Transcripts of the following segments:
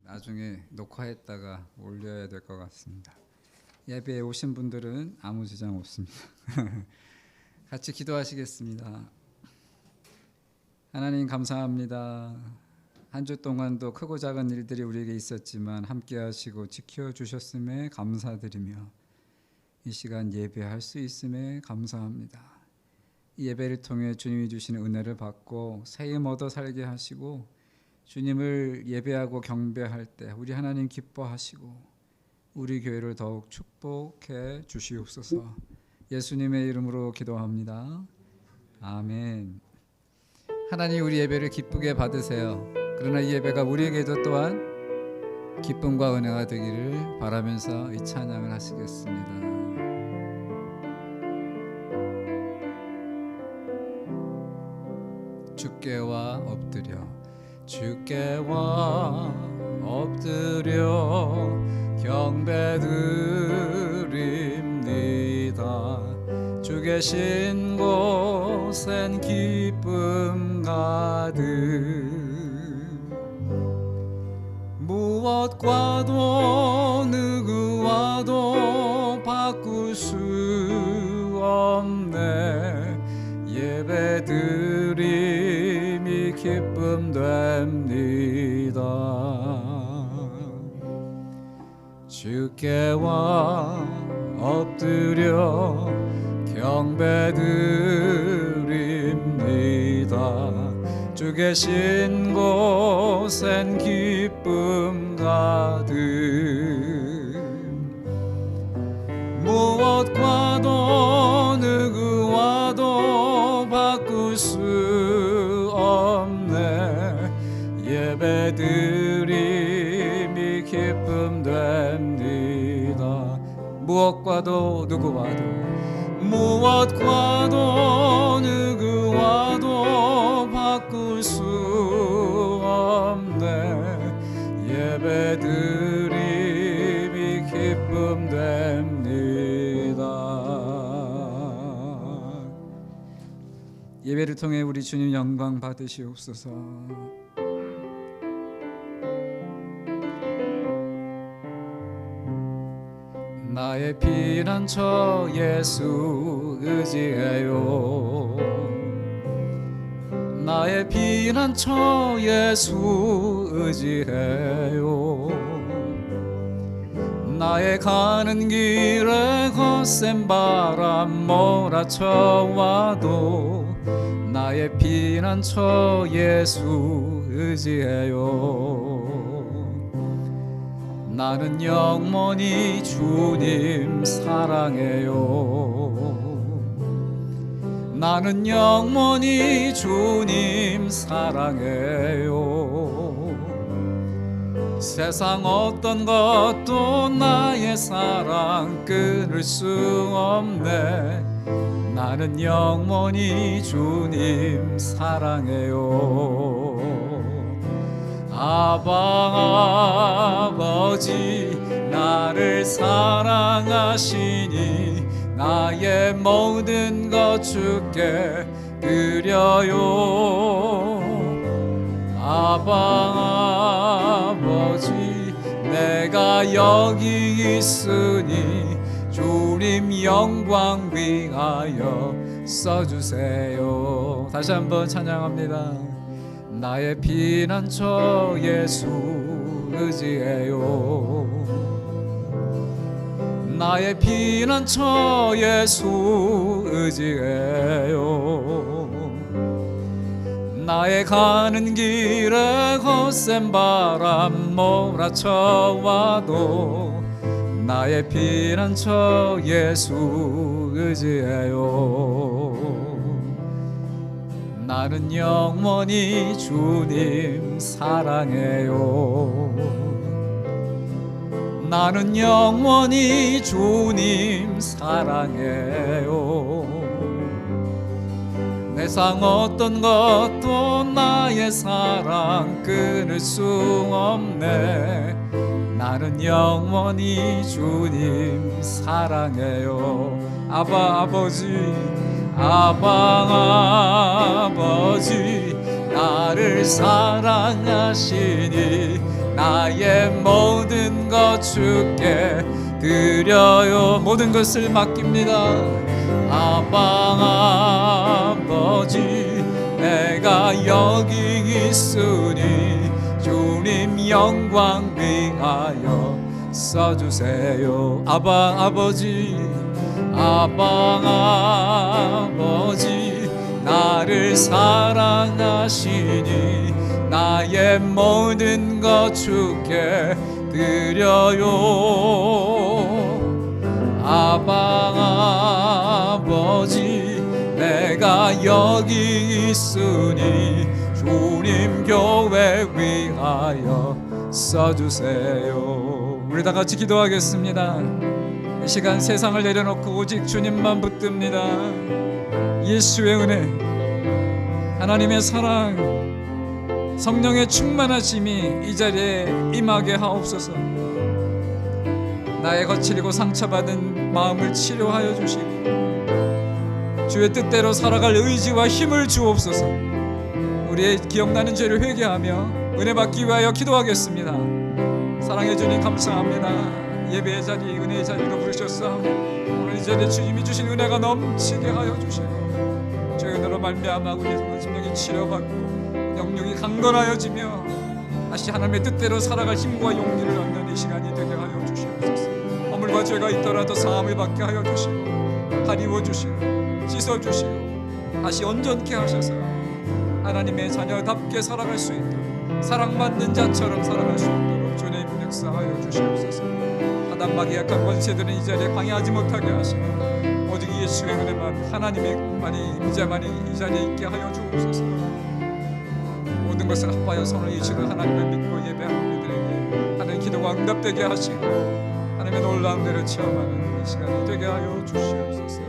나중에 녹화했다가 올려야 될 것 같습니다. 예배에 오신 분들은 아무 지장 없습니다. 같이 기도하시겠습니다. 하나님 감사합니다. 한 주 동안도 크고 작은 일들이 우리에게 있었지만 함께 하시고 지켜주셨음에 감사드리며 이 시간 예배할 수 있음에 감사합니다. 이 예배를 통해 주님이 주시는 은혜를 받고 새 힘 얻어 살게 하시고 주님을 예배하고 경배할 때 우리 하나님 기뻐하시고 우리 교회를 더욱 축복해 주시옵소서. 예수님의 이름으로 기도합니다. 아멘. 하나님 우리 예배를 기쁘게 받으세요. 그러나 이 예배가 우리에게도 또한 기쁨과 은혜가 되기를 바라면서 이 찬양을 하시겠습니다. 주께와 엎드려 주께와 엎드려 경배드립니다. 주 계신 곳엔 기쁨 가득 무엇과도 누구와도 바꿀 수 없네. 예배드림이 기쁨 됩니다. 주께와 엎드려 경배드립니다. 주 계신 곳엔 기쁨 가득 무엇과도 누구와도 바꿀 수 없네. 예배드림이 기쁨 됩니다. 무엇과도 누구와도 누구와도 바꿀 수 없네. 예배드림이 기쁨 됩니다. 예배를 통해 우리 주님 영광 받으시옵소서. 나의 피난처 예수 의지해요. 나의 피난처 예수 의지해요. 나의 가는 길에 거센 바람 몰아쳐와도 나의 피난처 예수 의지해요. 나는 영원히 주님 사랑해요. 나는 영원히 주님 사랑해요. 세상 어떤 것도 나의 사랑 끊을 수 없네. 나는 영원히 주님 사랑해요. 아바 아버지 나를 사랑하시니 나의 모든 것 주께 드려요. 아바 아버지 내가 여기 있으니 주님 영광 위하여 써주세요. 다시 한번 찬양합니다. 나의 피난처 예수 의지해요. 나의 피난처 예수 의지해요. 나의 가는 길에 거센 바람 몰아쳐와도 나의 피난처 예수 의지해요. 나는 영원히 주님 사랑해요. 나는 영원히 주님 사랑해요. 세상 어떤 것도 나의 사랑 끊을 수 없네. 나는 영원히 주님 사랑해요. 아바 아버지 아바 아버지 나를 사랑하시니 나의 모든 것 주께 드려요. 모든 것을 맡깁니다. 아바 아버지, 내가 여기 있으니 주님 영광 위하여 써주세요. 아바 아버지, 아바 아버지, 나를 사랑하시니 나의 모든 것 주께 드려요. 아바 아버지, 내가 여기 있으니 주님 교회 위하여 써주세요. 우리 다 같이 기도하겠습니다. 이 시간 세상을 내려놓고 오직 주님만 붙듭니다. 예수의 은혜, 하나님의 사랑, 성령의 충만하심이 이 자리에 임하게 하옵소서. 나의 거칠고 상처받은 마음을 치료하여 주시고 주의 뜻대로 살아갈 의지와 힘을 주옵소서. 우리의 기억나는 죄를 회개하며 은혜 받기 위하여 기도하겠습니다. 사랑해 주님 감사합니다. 예배의 자리, 은혜의 자리로 부르셨사 오늘 이 자리에 주님이 주신 은혜가 넘치게 하여 주시고 주의 은혜로 말미암아 우리의 심령이 치료받고 영육이 강건하여지며 다시 하나님의 뜻대로 살아갈 힘과 용기를 얻는 이 시간이 되게 하여 주시옵소서. 허물과 죄가 있더라도 사함을 받게 하여 주시고 가리워 주시고 씻어 주시고 다시 온전케 하셔서 하나님의 자녀답게 살아갈 수 있도록 사랑받는 자처럼 살아갈 수 있도록 주님 역사하여 주시옵소서. 하단막이 약한 권세들은 이 자리에 방해하지 못하게 하시고 오직 예수의 은혜만, 하나님의 만이, 이자만이 이 자리에 있게 하여 주옵소서. 모든 것을 합하여 손을 이시고 하나님을 믿고 예배하는 우리들에게 하나님 기도가 응답되게 하시고 하나님의 놀라운 은혜를 체험하는 이 시간이 되게 하여 주시옵소서.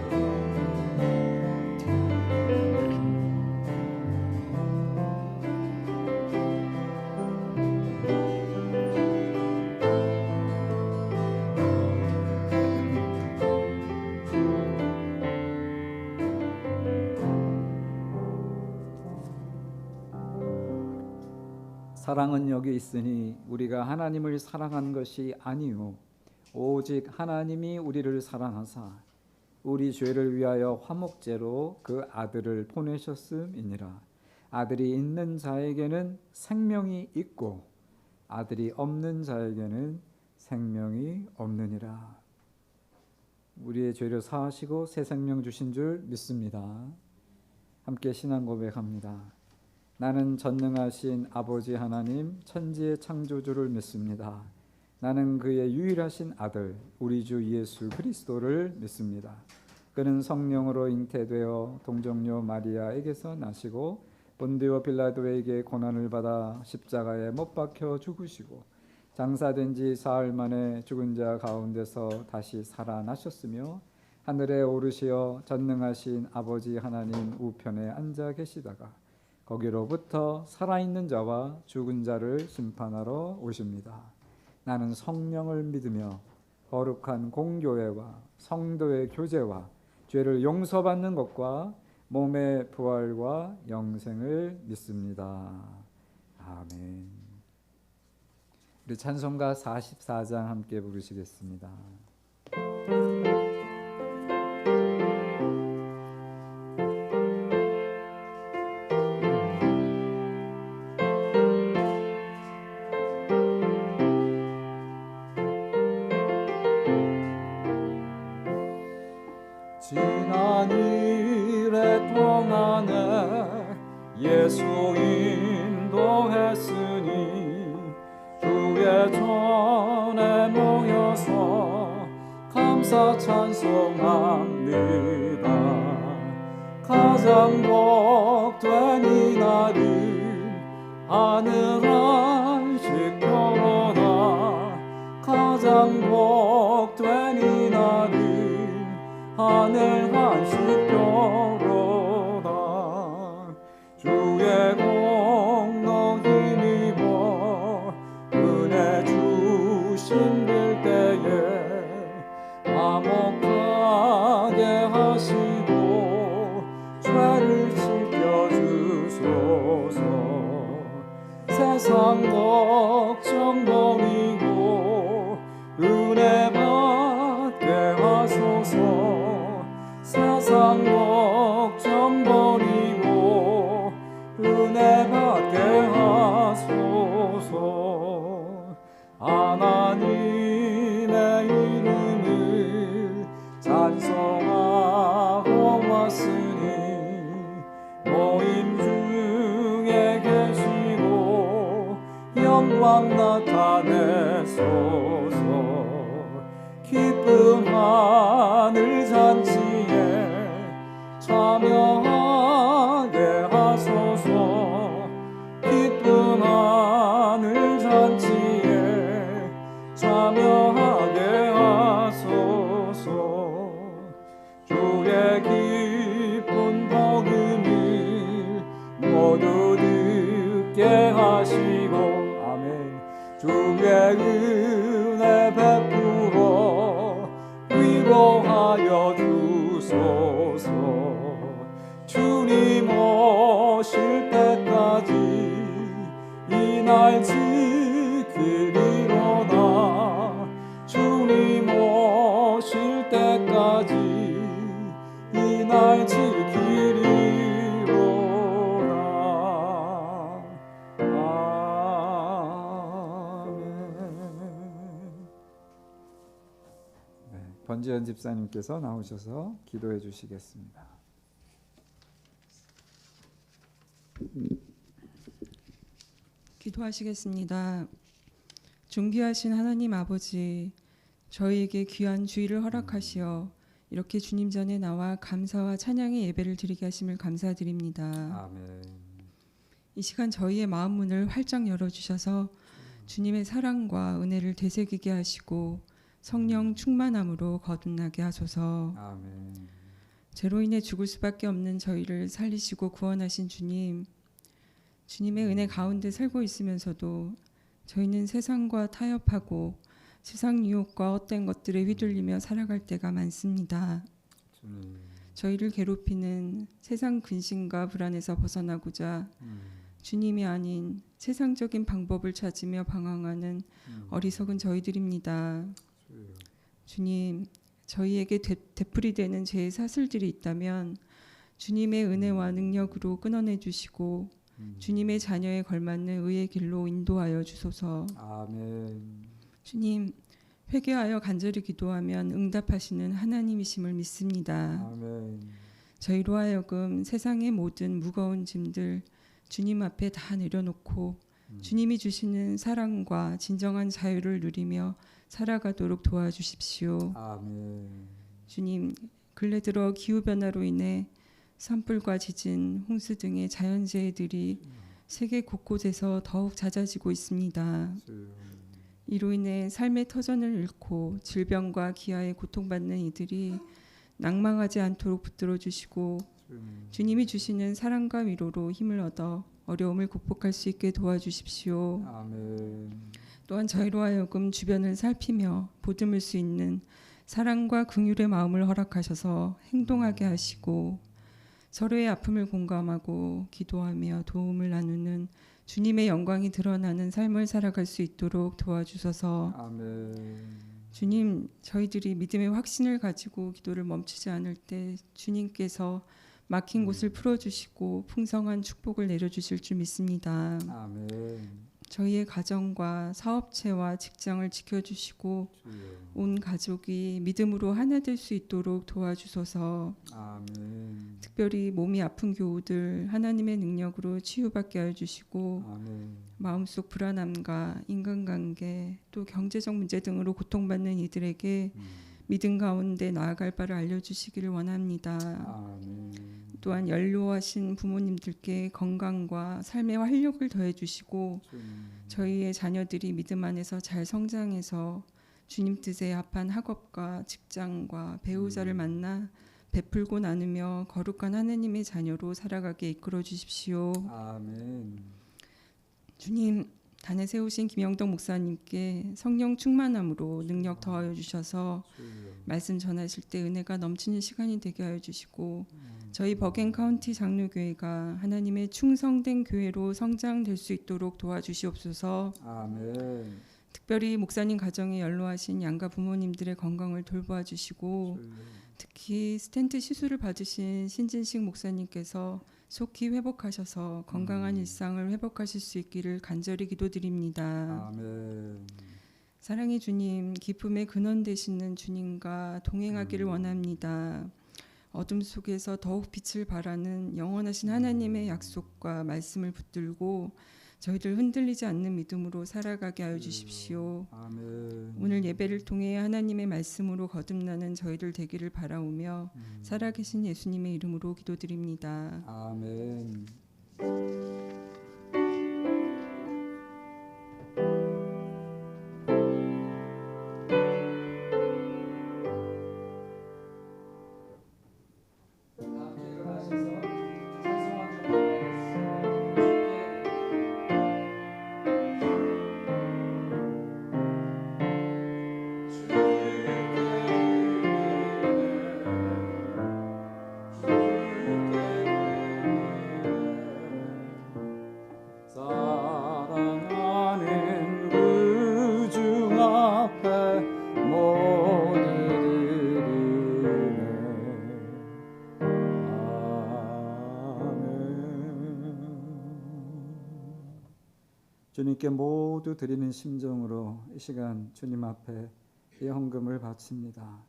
사랑은 여기 있으니 우리가 하나님을 사랑한 것이 아니요 오직 하나님이 우리를 사랑하사 우리 죄를 위하여 화목제로 그 아들을 보내셨음이니라. 아들이 있는 자에게는 생명이 있고 아들이 없는 자에게는 생명이 없느니라. 우리의 죄를 사하시고 새 생명 주신 줄 믿습니다. 함께 신앙 고백합니다. 나는 전능하신 아버지 하나님 천지의 창조주를 믿습니다. 나는 그의 유일하신 아들 우리 주 예수 그리스도를 믿습니다. 그는 성령으로 잉태되어 동정녀 마리아에게서 나시고 본디오 빌라도에게 고난을 받아 십자가에 못 박혀 죽으시고 장사된 지 사흘 만에 죽은 자 가운데서 다시 살아나셨으며 하늘에 오르시어 전능하신 아버지 하나님 우편에 앉아 계시다가 거기로부터 살아있는 자와 죽은 자를 심판하러 오십니다. 나는 성령을 믿으며 거룩한 공교회와 성도의 교제와 죄를 용서받는 것과 몸의 부활과 영생을 믿습니다. 아멘. 우리 찬송가 44장 함께 부르시겠습니다. 지난 일의 동안에 예수 인도했으니 주의 전에 모여서 감사 찬송합니다. 가장 복된 이 날은 하늘 안식 표로다. 가장 복된 이 날은 하늘 한식표로다. 주의 공로 힘입어 은혜 주신 때에 화목하게 하시고 죄를 지켜주소서. 세상 걱정 버리고 은혜 받게 하소서. 세상 걱정 버리고 은혜 받게 하소서. 하나님의 이름을 찬송하고 왔으니 모임 중에 계시고 영광 나타내소서. 기쁜 하늘 잔치에 참여하게 하소서. 기쁜 하늘 잔치에 참여하게 하소서. 주의 기쁜 복음을 모두 듣게 하시고 아멘. 주의 은혜 베풀어 위로하여 주소서. 주님 오실 때까지 이 날 지키리로다. 주님 오실 때까지 이 날 지키리로다. 아멘. 네, 번지현 집사님께서 나오셔서 기도해 주시겠습니다. 기도하시겠습니다. 존귀하신 하나님 아버지, 저희에게 귀한 주일을 허락하시어 이렇게 주님 전에 나와 감사와 찬양의 예배를 드리게 하심을 감사드립니다. 아멘. 이 시간 저희의 마음 문을 활짝 열어주셔서 주님의 사랑과 은혜를 되새기게 하시고 성령 충만함으로 거듭나게 하소서. 아멘. 죄로 인해 죽을 수밖에 없는 저희를 살리시고 구원하신 주님의 은혜 가운데 살고 있으면서도 저희는 세상과 타협하고 세상 유혹과 헛된 것들에 휘둘리며 살아갈 때가 많습니다. 저희를 괴롭히는 세상 근심과 불안에서 벗어나고자 주님이 아닌 세상적인 방법을 찾으며 방황하는 어리석은 저희들입니다. 주님, 저희에게 되풀이 되는 죄의 사슬들이 있다면 주님의 은혜와 능력으로 끊어내 주시고 주님의 자녀에 걸맞는 의의 길로 인도하여 주소서. 아멘. 주님, 회개하여 간절히 기도하면 응답하시는 하나님이심을 믿습니다. 아멘. 저희로 하여금 세상의 모든 무거운 짐들 주님 앞에 다 내려놓고 주님이 주시는 사랑과 진정한 자유를 누리며 살아가도록 도와주십시오. 아멘. 주님, 근래 들어 기후변화로 인해 산불과 지진, 홍수 등의 자연재해들이 세계 곳곳에서 더욱 잦아지고 있습니다. 이로 인해 삶의 터전을 잃고 질병과 기아에 고통받는 이들이 낭망하지 않도록 붙들어 주시고 주님이 주시는 사랑과 위로로 힘을 얻어 어려움을 극복할 수 있게 도와주십시오. 아멘. 또한 저희로 하여금 주변을 살피며 보듬을 수 있는 사랑과 긍휼의 마음을 허락하셔서 행동하게 하시고 서로의 아픔을 공감하고 기도하며 도움을 나누는 주님의 영광이 드러나는 삶을 살아갈 수 있도록 도와주소서. 아멘. 주님, 저희들이 믿음의 확신을 가지고 기도를 멈추지 않을 때 주님께서 막힌 곳을 풀어주시고 풍성한 축복을 내려주실 줄 믿습니다. 아멘. 저희의 가정과 사업체와 직장을 지켜주시고 온 가족이 믿음으로 하나 될 수 있도록 도와주소서. 아멘. 특별히 몸이 아픈 교우들 하나님의 능력으로 치유받게 하여 주시고 아멘. 마음속 불안함과 인간관계 또 경제적 문제 등으로 고통받는 이들에게 믿음 가운데 나아갈 바를 알려주시기를 원합니다. 아멘. 또한 연로하신 부모님들께 건강과 삶의 활력을 더해 주시고 저희의 자녀들이 믿음 안에서 잘 성장해서 주님 뜻에 합한 학업과 직장과 배우자를 만나 베풀고 나누며 거룩한 하나님의 자녀로 살아가게 이끌어 주십시오. 아멘. 주님, 단에 세우신 김영덕 목사님께 성령 충만함으로 능력 더하여 주셔서 말씀 전하실 때 은혜가 넘치는 시간이 되게 하여 주시고 저희 버겐 카운티 장로교회가 하나님의 충성된 교회로 성장될 수 있도록 도와주시옵소서. 아멘. 특별히 목사님 가정에 연로하신 양가 부모님들의 건강을 돌보아 주시고 특히 스텐트 시술을 받으신 신진식 목사님께서 속히 회복하셔서 건강한 일상을 회복하실 수 있기를 간절히 기도드립니다. 아멘. 사랑의 주님, 기쁨의 근원 되시는 주님과 동행하기를 원합니다. 어둠 속에서 더욱 빛을 발하는 영원하신 하나님의 약속과 말씀을 붙들고 저희들 흔들리지 않는 믿음으로 살아가게 하여 주십시오. 아멘. 오늘 예배를 통해 하나님의 말씀으로 거듭나는 저희들 되기를 바라오며 살아계신 예수님의 이름으로 기도드립니다. 아멘. 사랑하는 그 주 앞에 모두 드리네. 아멘. 주님께 모두 드리는 심정으로 이 시간 주님 앞에 이 헌금을 바칩니다.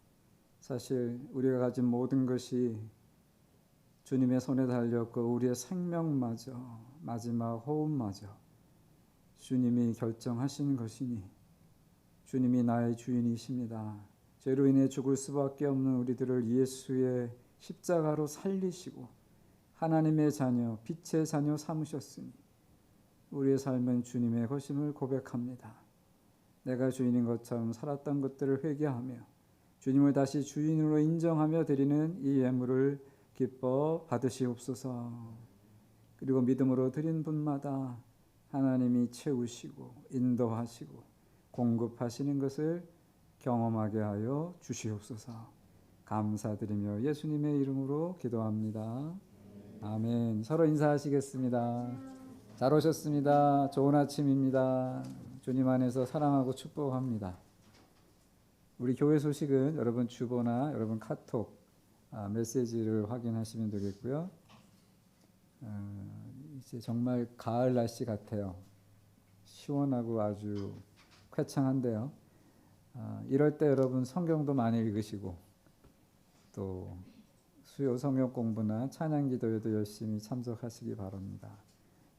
사실 우리가 가진 모든 것이 주님의 손에 달렸고 우리의 생명마저 마지막 호흡마저 주님이 결정하신 것이니 주님이 나의 주인이십니다. 죄로 인해 죽을 수밖에 없는 우리들을 예수의 십자가로 살리시고 하나님의 자녀, 빛의 자녀 삼으셨으니 우리의 삶은 주님의 것임을 고백합니다. 내가 주인인 것처럼 살았던 것들을 회개하며 주님을 다시 주인으로 인정하며 드리는 이 예물을 기뻐 받으시옵소서. 그리고 믿음으로 드린 분마다 하나님이 채우시고 인도하시고 공급하시는 것을 경험하게 하여 주시옵소서. 감사드리며 예수님의 이름으로 기도합니다. 아멘. 서로 인사하시겠습니다. 잘 오셨습니다. 좋은 아침입니다. 주님 안에서 사랑하고 축복합니다. 우리 교회 소식은 여러분 주보나 여러분 카톡 메시지를 확인하시면 되겠고요. 이제 정말 가을 날씨 같아요. 시원하고 아주 쾌창한데요. 이럴 때 여러분 성경도 많이 읽으시고 또 수요 성경 공부나 찬양 기도에도 열심히 참석하시기 바랍니다.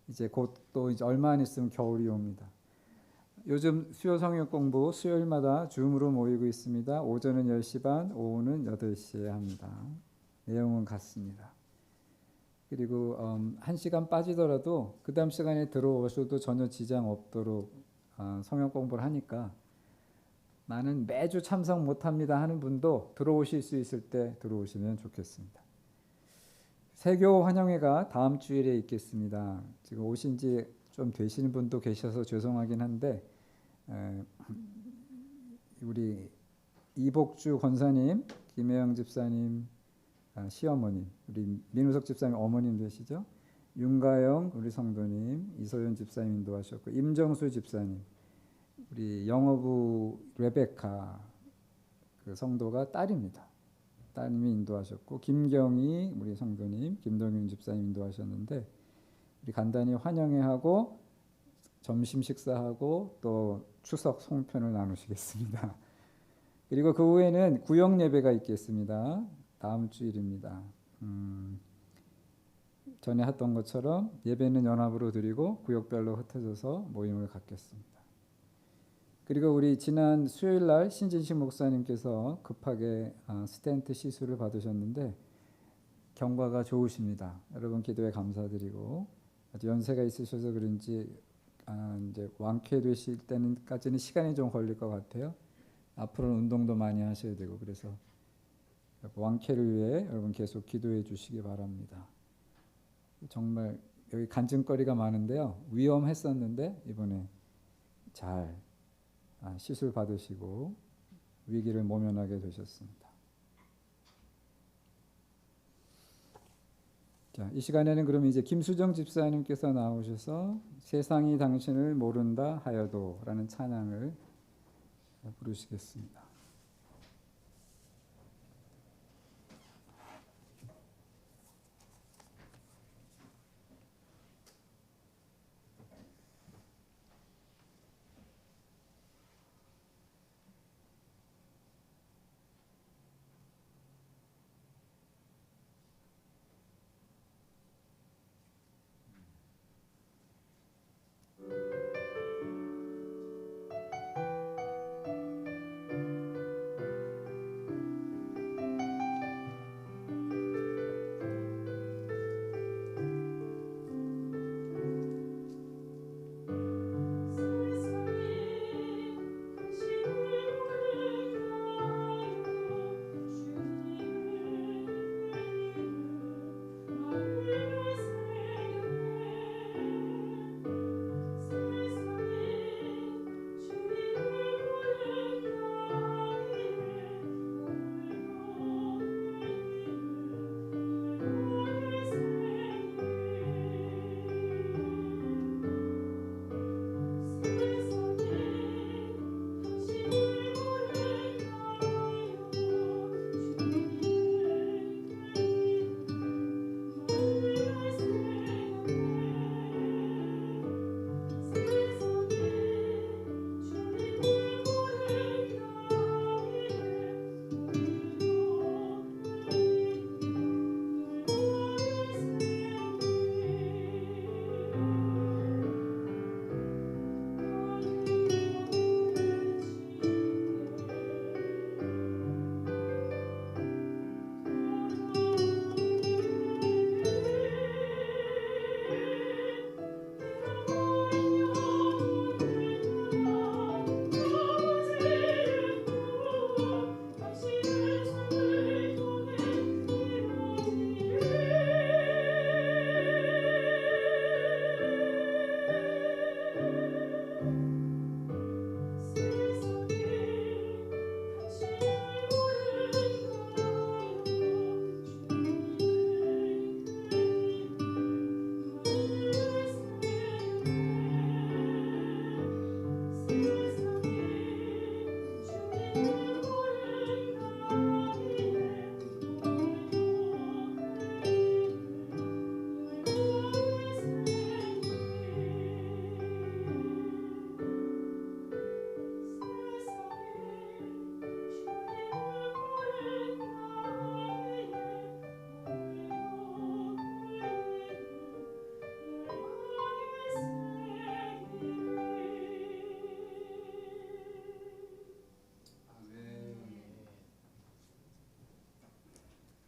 이제 곧 또 이제 얼마 안 있으면 겨울이 옵니다. 요즘 수요 성경 공부 수요일마다 줌으로 모이고 있습니다. 오전은 10시 반, 오후는 8시에 합니다. 내용은 같습니다. 그리고 1시간 빠지더라도 그 다음 시간에 들어오셔도 전혀 지장 없도록 성경 공부를 하니까 나는 매주 참석 못합니다 하는 분도 들어오실 수 있을 때 들어오시면 좋겠습니다. 세교 환영회가 다음 주일에 있겠습니다. 지금 오신 지 좀 되시는 분도 계셔서 죄송하긴 한데 우리 이복주 권사님, 김혜영 집사님 시어머님, 우리 민우석 집사님 어머님 되시죠? 윤가영 우리 성도님, 이소연 집사님 인도하셨고 임정수 집사님, 우리 영어부 레베카 그 성도가 딸입니다. 따님이 인도하셨고 김경희 우리 성도님, 김동윤 집사님 인도하셨는데 우리 간단히 환영회하고 점심 식사하고 또 추석 송편을 나누시겠습니다. 그리고 그 후에는 구역 예배가 있겠습니다. 다음 주일입니다. 전에 했던 것처럼 예배는 연합으로 드리고 구역별로 흩어져서 모임을 갖겠습니다. 그리고 우리 지난 수요일 날 신진식 목사님께서 급하게 스텐트 시술을 받으셨는데 경과가 좋으십니다. 여러분 기도에 감사드리고 아주 연세가 있으셔서 그런지 이제 완쾌되실 때는까지는 시간이 좀 걸릴 것 같아요. 앞으로는 운동도 많이 하셔야 되고 그래서 완쾌를 위해 여러분 계속 기도해 주시기 바랍니다. 정말 여기 간증거리가 많은데요. 위험했었는데 이번에 잘 시술 받으시고 위기를 모면하게 되셨습니다. 자, 이 시간에는 그럼 이제 김수정 집사님께서 나오셔서 세상이 당신을 모른다 하여도라는 찬양을 부르시겠습니다.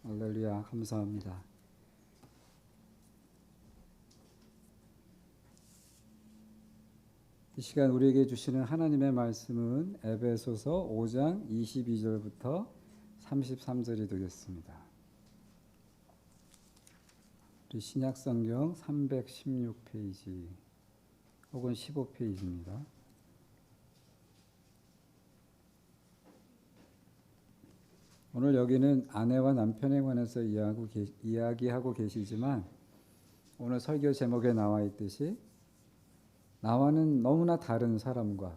할렐루야, 감사합니다. 이 시간 우리에게 주시는 하나님의 말씀은 에베소서 5장 22절부터 33절이 되겠습니다. 우리 신약성경 316페이지 혹은 15페이지입니다. 오늘 여기는 아내와 남편에 관해서 이야기하고 계시지만 오늘 설교 제목에 나와 있듯이 나와는 너무나 다른 사람과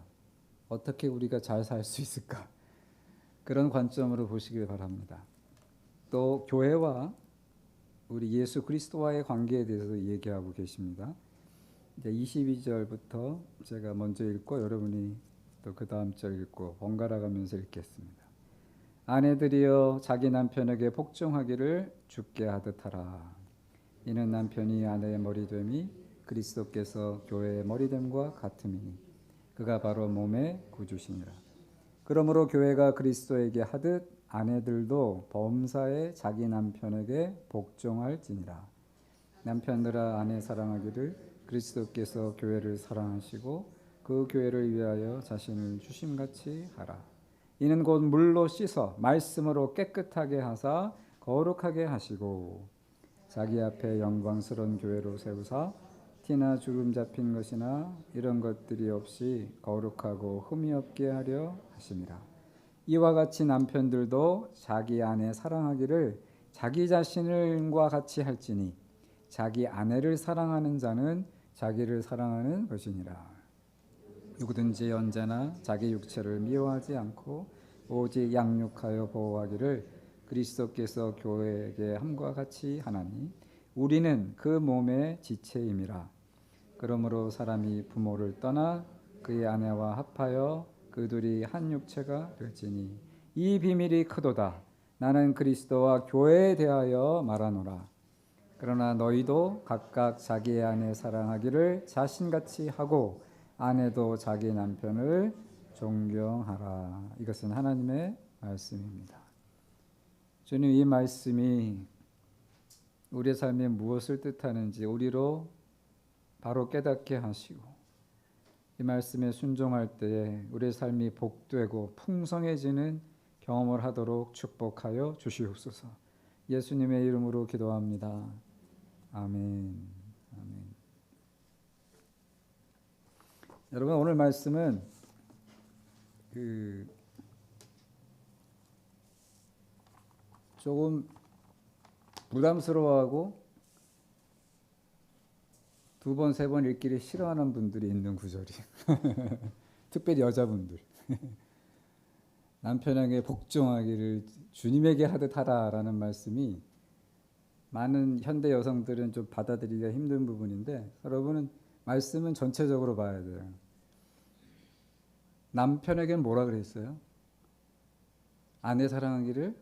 어떻게 우리가 잘 살 수 있을까, 그런 관점으로 보시길 바랍니다. 또 교회와 우리 예수 그리스도와의 관계에 대해서 얘기하고 계십니다. 이제 22절부터 제가 먼저 읽고 여러분이 또 그 다음 절 읽고 번갈아 가면서 읽겠습니다. 아내들이여 자기 남편에게 복종하기를 주께 하듯 하라. 이는 남편이 아내의 머리됨이 그리스도께서 교회의 머리됨과 같음이니 그가 바로 몸의 구주시니라. 그러므로 교회가 그리스도에게 하듯 아내들도 범사에 자기 남편에게 복종할지니라. 남편들아 아내 사랑하기를 그리스도께서 교회를 사랑하시고 그 교회를 위하여 자신을 주심같이 하라. 이는 곧 물로 씻어 말씀으로 깨끗하게 하사 거룩하게 하시고 자기 앞에 영광스러운 교회로 세우사 티나 주름 잡힌 것이나 이런 것들이 없이 거룩하고 흠이 없게 하려 하심이라. 이와 같이 남편들도 자기 아내 사랑하기를 자기 자신과 같이 할지니 자기 아내를 사랑하는 자는 자기를 사랑하는 것이니라. 누구든지 언제나 자기 육체를 미워하지 않고 오직 양육하여 보호하기를 그리스도께서 교회에게 함과 같이 하나니 우리는 그 몸의 지체임이라. 그러므로 사람이 부모를 떠나 그의 아내와 합하여 그 둘이 한 육체가 될지니 이 비밀이 크도다. 나는 그리스도와 교회에 대하여 말하노라. 그러나 너희도 각각 자기의 아내 사랑하기를 자신같이 하고 아내도 자기 남편을 존경하라. 이것은 하나님의 말씀입니다. 주님, 이 말씀이 우리의 삶에 무엇을 뜻하는지 우리로 바로 깨닫게 하시고 이 말씀에 순종할 때에 우리의 삶이 복되고 풍성해지는 경험을 하도록 축복하여 주시옵소서. 예수님의 이름으로 기도합니다. 아멘. 아멘. 여러분, 오늘 말씀은 조금 부담스러워하고 두 번, 세 번 읽기를 싫어하는 분들이 있는 구절이 특별히 여자분들 남편에게 복종하기를 주님에게 하듯 하라라는 말씀이 많은 현대 여성들은 좀 받아들이기가 힘든 부분인데 여러분은 말씀은 전체적으로 봐야 돼요. 남편에게는 뭐라 그랬어요? 아내 사랑하기를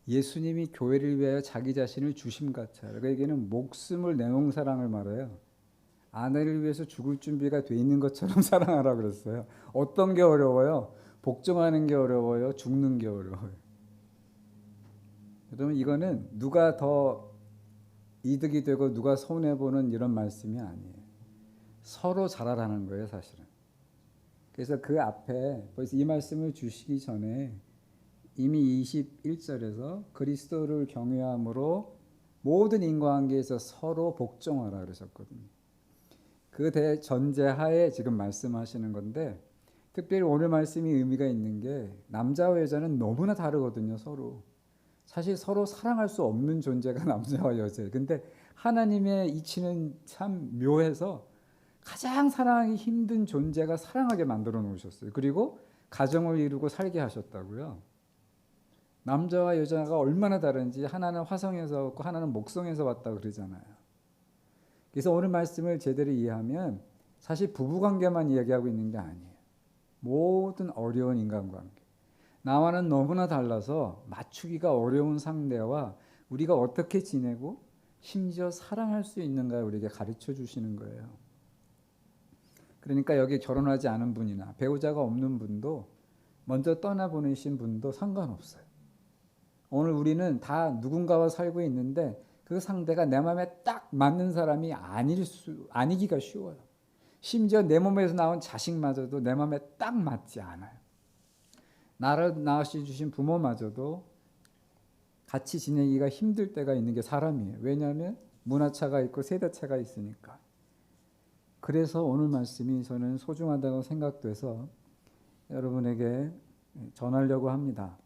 예수님이 교회를 위하여 자기 자신을 주심같이 하라. 그에게는 목숨을 내놓은 사랑을 말해요. 아내를 위해서 죽을 준비가 돼 있는 것처럼 사랑하라 그랬어요. 어떤 게 어려워요? 복종하는 게 어려워요? 죽는 게 어려워요? 여러분, 이거는 누가 더 이득이 되고 누가 손해보는 이런 말씀이 아니에요. 서로 잘하라는 거예요, 사실은. 그래서 그 앞에 벌써 이 말씀을 주시기 전에 이미 21절에서 그리스도를 경외함으로 모든 인과관계에서 서로 복종하라 그러셨거든요. 그 대전제하에 지금 말씀하시는 건데 특별히 오늘 말씀이 의미가 있는 게 남자와 여자는 너무나 다르거든요. 서로. 사실 서로 사랑할 수 없는 존재가 남자와 여자예요. 근데 하나님의 이치는 참 묘해서 가장 사랑하기 힘든 존재가 사랑하게 만들어 놓으셨어요. 그리고 가정을 이루고 살게 하셨다고요. 남자와 여자가 얼마나 다른지 하나는 화성에서 왔고 하나는 목성에서 왔다 그러잖아요. 그래서 오늘 말씀을 제대로 이해하면 사실 부부관계만 이야기하고 있는 게 아니에요. 모든 어려운 인간관계. 나와는 너무나 달라서 맞추기가 어려운 상대와 우리가 어떻게 지내고 심지어 사랑할 수 있는가 우리에게 가르쳐 주시는 거예요. 그러니까 여기 결혼하지 않은 분이나 배우자가 없는 분도 먼저 떠나보내신 분도 상관없어요. 오늘 우리는 다 누군가와 살고 있는데 그 상대가 내 마음에 딱 맞는 사람이 아니기가 쉬워요. 심지어 내 몸에서 나온 자식마저도 내 마음에 딱 맞지 않아요. 나를 낳으신 부모마저도 같이 지내기가 힘들 때가 있는 게 사람이에요. 왜냐하면 문화차가 있고 세대차가 있으니까. 그래서 오늘 말씀이 저는 소중하다고 생각돼서 여러분에게 전하려고 합니다.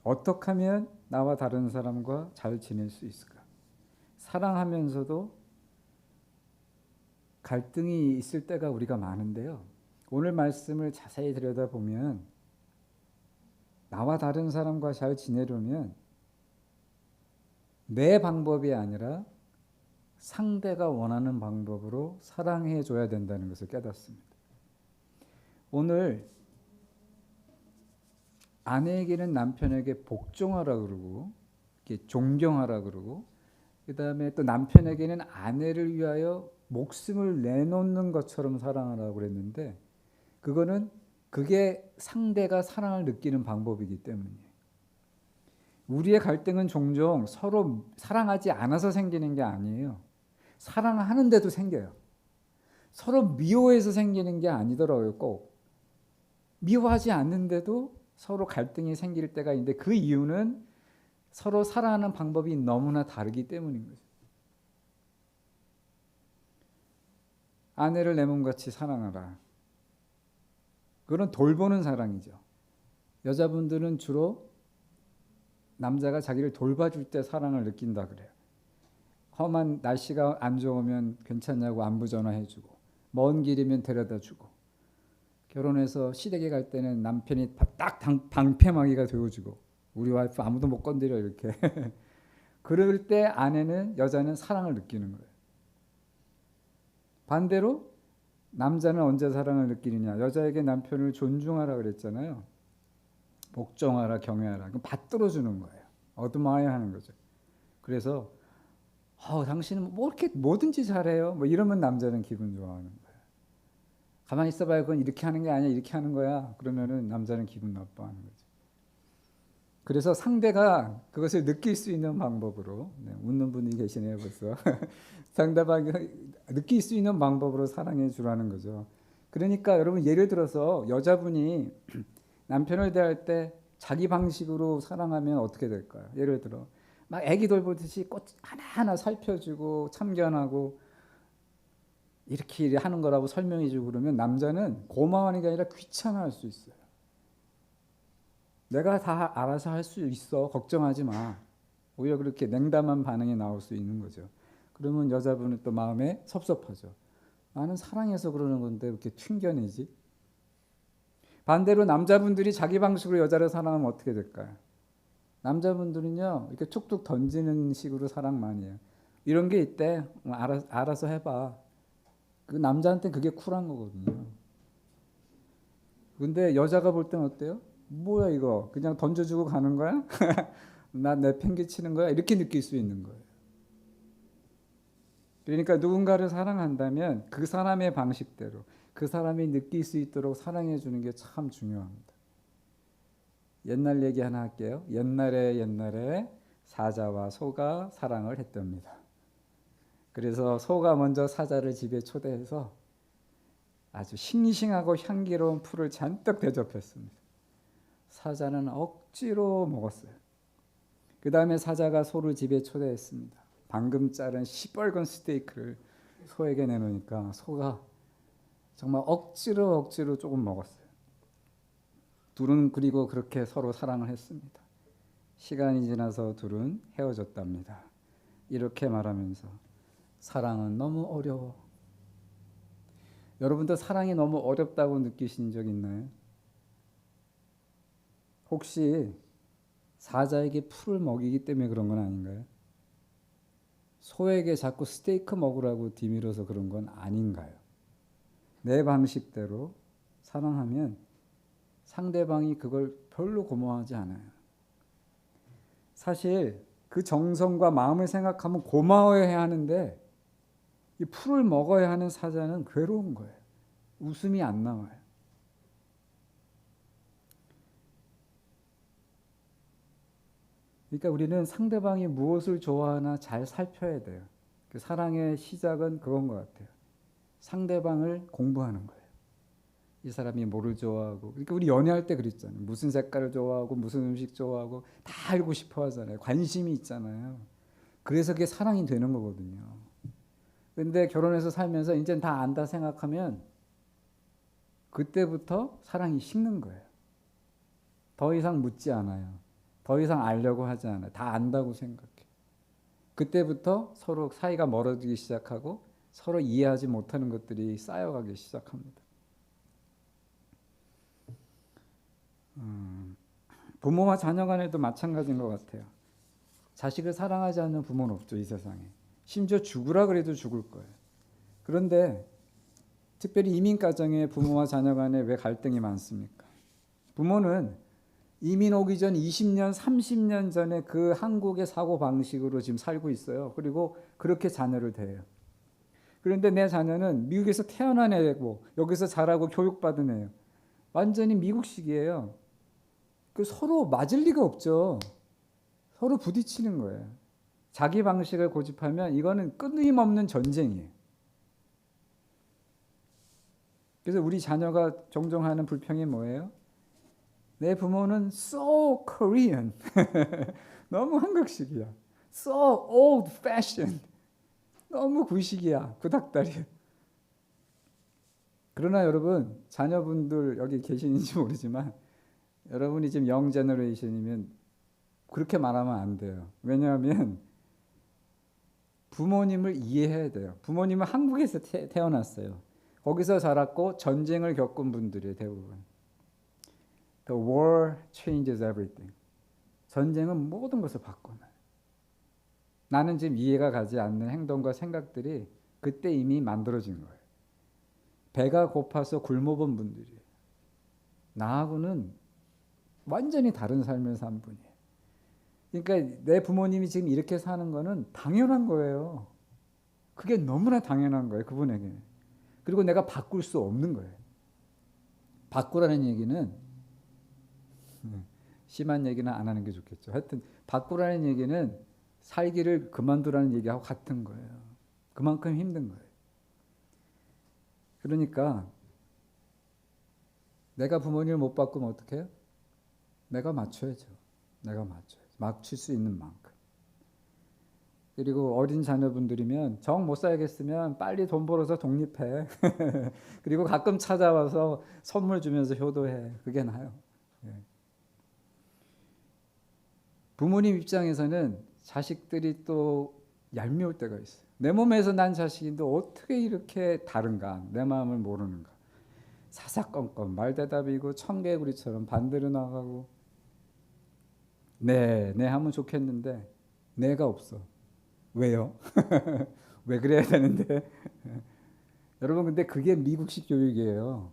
어떻게 하면 나와 다른 사람과 잘 지낼 수 있을까? 사랑하면서도 갈등이 있을 때가 우리가 많은데요. 오늘 말씀을 자세히 들여다보면 나와 다른 사람과 잘 지내려면 내 방법이 아니라 상대가 원하는 방법으로 사랑해 줘야 된다는 것을 깨닫습니다. 오늘 아내에게는 남편에게 복종하라 그러고 존경하라 그러고 그다음에 또 남편에게는 아내를 위하여 목숨을 내놓는 것처럼 사랑하라고 그랬는데 그게 상대가 사랑을 느끼는 방법이기 때문이에요. 우리의 갈등은 종종 서로 사랑하지 않아서 생기는 게 아니에요. 사랑하는데도 생겨요. 서로 미워해서 생기는 게 아니더라고요. 꼭 미워하지 않는데도 서로 갈등이 생길 때가 있는데 그 이유는 서로 사랑하는 방법이 너무나 다르기 때문인 거죠. 아내를 내 몸같이 사랑하라. 그건 돌보는 사랑이죠. 여자분들은 주로 남자가 자기를 돌봐줄 때 사랑을 느낀다 그래요. 험한 날씨가 안 좋으면 괜찮냐고 안부 전화해주고, 먼 길이면 데려다주고, 결혼해서 시댁에 갈 때는 남편이 딱 방패막이가 되어주고, 우리 와이프 아무도 못 건드려 이렇게. 그럴 때 아내는, 여자는 사랑을 느끼는 거예요. 반대로 남자는 언제 사랑을 느끼느냐? 여자에게 남편을 존중하라 그랬잖아요. 복종하라, 경외하라. 그럼 받들어 주는 거예요. 얻어마야 하는 거죠. 그래서 당신은 뭐 이렇게 뭐든지 잘해요. 뭐 이러면 남자는 기분 좋아하는 거예요. 가만히 있어봐요. 그건 이렇게 하는 게 아니야. 이렇게 하는 거야. 그러면은 남자는 기분 나빠하는 거죠. 그래서 상대가 그것을 느낄 수 있는 방법으로, 웃는 분이 계시네요 벌써. 상대방이 느낄 수 있는 방법으로 사랑해 주라는 거죠. 그러니까 여러분, 예를 들어서 여자분이 남편을 대할 때 자기 방식으로 사랑하면 어떻게 될까요? 예를 들어 막 애기 돌보듯이 꽃 하나하나 살펴주고 참견하고 이렇게 하는 거라고 설명해주고 그러면 남자는 고마워하는 게 아니라 귀찮아할 수 있어요. 내가 다 알아서 할 수 있어. 걱정하지 마. 오히려 그렇게 냉담한 반응이 나올 수 있는 거죠. 그러면 여자분은 또 마음에 섭섭하죠. 나는 사랑해서 그러는 건데 왜 이렇게 튕겨내지? 반대로 남자분들이 자기 방식으로 여자를 사랑하면 어떻게 될까요? 남자분들은요, 이렇게 툭툭 던지는 식으로 사랑 많이 해요. 이런 게 있대. 알아서 해봐. 그 남자한테 그게 쿨한 거거든요. 근데 여자가 볼 땐 어때요? 뭐야 이거? 그냥 던져주고 가는 거야? 나 내팽개치는 거야? 이렇게 느낄 수 있는 거예요. 그러니까 누군가를 사랑한다면 그 사람의 방식대로 그 사람이 느낄 수 있도록 사랑해 주는 게 참 중요합니다. 옛날 얘기 하나 할게요. 옛날에 사자와 소가 사랑을 했답니다. 그래서 소가 먼저 사자를 집에 초대해서 아주 싱싱하고 향기로운 풀을 잔뜩 대접했습니다. 사자는 억지로 먹었어요. 그 다음에 사자가 소를 집에 초대했습니다. 방금 자른 시뻘건 스테이크를 소에게 내놓으니까 소가 정말 억지로 조금 먹었어요. 둘은 그리고 그렇게 서로 사랑을 했습니다. 시간이 지나서 둘은 헤어졌답니다. 이렇게 말하면서 사랑은 너무 어려워. 여러분도 사랑이 너무 어렵다고 느끼신 적 있나요? 혹시 사자에게 풀을 먹이기 때문에 그런 건 아닌가요? 소에게 자꾸 스테이크 먹으라고 뒤밀어서 그런 건 아닌가요? 내 방식대로 사랑하면 상대방이 그걸 별로 고마워하지 않아요. 사실 그 정성과 마음을 생각하면 고마워해야 하는데 이 풀을 먹어야 하는 사자는 괴로운 거예요. 웃음이 안 나와요. 그러니까 우리는 상대방이 무엇을 좋아하나 잘 살펴야 돼요. 그 사랑의 시작은 그건 것 같아요. 상대방을 공부하는 거예요. 이 사람이 뭐를 좋아하고, 그러니까 우리 연애할 때 그랬잖아요. 무슨 색깔을 좋아하고 무슨 음식 좋아하고 다 알고 싶어 하잖아요. 관심이 있잖아요. 그래서 그게 사랑이 되는 거거든요. 근데 결혼해서 살면서 이제는 다 안다 생각하면 그때부터 사랑이 식는 거예요. 더 이상 묻지 않아요. 더 이상 알려고 하지 않아요. 다 안다고 생각해. 그때부터 서로 사이가 멀어지기 시작하고 서로 이해하지 못하는 것들이 쌓여가기 시작합니다. 부모와 자녀 간에도 마찬가지인 것 같아요. 자식을 사랑하지 않는 부모는 없죠, 이 세상에. 심지어 죽으라 그래도 죽을 거예요. 그런데 특별히 이민 가정에 부모와 자녀 간에 왜 갈등이 많습니까? 부모는 이민 오기 전 20년, 30년 전에 그 한국의 사고 방식으로 지금 살고 있어요. 그리고 그렇게 자녀를 대해요. 그런데 내 자녀는 미국에서 태어난 애고 여기서 자라고 교육받은 애예요. 완전히 미국식이에요. 그 서로 맞을 리가 없죠. 서로 부딪히는 거예요. 자기 방식을 고집하면 이거는 끊임없는 전쟁이에요. 그래서 우리 자녀가 종종 하는 불평이 뭐예요? 내 부모는 so Korean. 너무 한국식이야. so old fashioned. 너무 구식이야. 구닥다리야. 그러나 여러분, 자녀분들 여기 계시는지 모르지만 여러분이 지금 영 제너레이션이면 그렇게 말하면 안 돼요. 왜냐하면 부모님을 이해해야 돼요. 부모님은 한국에서 태어났어요. 거기서 자랐고 전쟁을 겪은 분들이 대부분. The war changes everything. 전쟁은 모든 것을 바꿔놔요. 나는 지금 이해가 가지 않는 행동과 생각들이 그때 이미 만들어진 거예요. 배가 고파서 굶어본 분들이에요. 나하고는 완전히 다른 삶을 산 분이에요. 그러니까 내 부모님이 지금 이렇게 사는 거는 당연한 거예요. 그게 너무나 당연한 거예요, 그분에게. 그리고 내가 바꿀 수 없는 거예요. 바꾸라는 얘기는 심한 얘기는 안 하는 게 좋겠죠. 하여튼 바꾸라는 얘기는 살기를 그만두라는 얘기하고 같은 거예요. 그만큼 힘든 거예요. 그러니까 내가 부모님을 못 바꾸면 어떻게 해요? 내가 맞춰야죠. 내가 맞춰야죠. 맞출 수 있는 만큼. 그리고 어린 자녀분들이면 정 못 살겠으면 빨리 돈 벌어서 독립해. 그리고 가끔 찾아와서 선물 주면서 효도해. 그게 나아요. 예. 부모님 입장에서는 자식들이 또 얄미울 때가 있어요. 내 몸에서 난 자식인데 어떻게 이렇게 다른가? 내 마음을 모르는가? 사사건건 말대답이고 청개구리처럼 반대로 나가고 네 하면 좋겠는데 내가 없어. 왜요? 왜 그래야 되는데? 여러분 근데 그게 미국식 교육이에요.